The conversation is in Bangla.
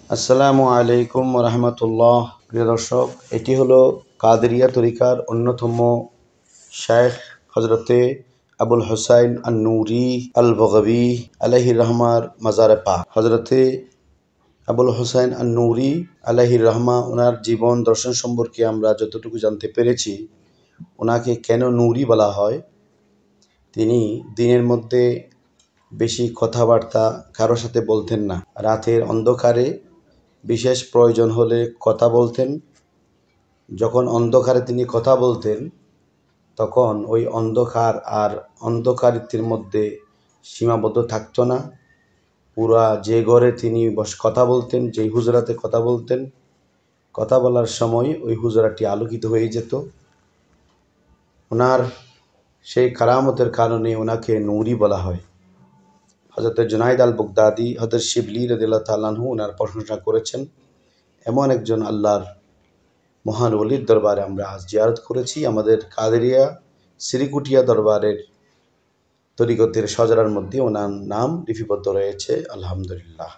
আসসালামু আলাইকুম রহমতুল্লাহ। প্রিয় দর্শক, এটি হলো কাদেরিয়া তরিকার অন্যতম শায়খ হজরতে আবুল হুসাইন আন নূরি আল বগবী আলাইহির রহমার মাজারে পাক। হজরতে আবুল হুসাইন আন নূরি আলাইহির রহমা, ওনার জীবন দর্শন সম্পর্কে আমরা যতটুকু জানতে পেরেছি, ওনাকে কেন নূরি বলা হয়। তিনি দিনের মধ্যে বেশি কথাবার্তা কারোর সাথে বলতেন না। রাতের অন্ধকারে বিশেষ প্রয়োজন হলে কথা বলতেন। যখন অন্ধকারে তিনি কথা বলতেন, তখন ওই অন্ধকার আর অন্ধকারিত্বের মধ্যে সীমাবদ্ধ থাকতো না। পুরা যে ঘরে তিনি কথা বলতেন, যেই হুজরাতে কথা বলতেন, কথা বলার সময় ওই হুজরাটি আলোকিত হয়ে যেত। ওনার সেই কারামতের কারণে ওনাকে নূরি বলা হয়। হযরত জুনাইদ আল বাগদাদি, হযরত শিবলি রাদিয়াল্লাহু তাআলা আনহু ওনার প্রশংসা করেছেন। এমন একজন আল্লাহর মহান ওলির দরবারে আমরা আজ জিয়ারত করেছি। আমাদের কাদেরিয়া শ্রীকুটিয়া দরবারের তরিকতের শজারার মধ্যে ওনার নাম লিপিবদ্ধ রয়েছে। আলহামদুলিল্লাহ।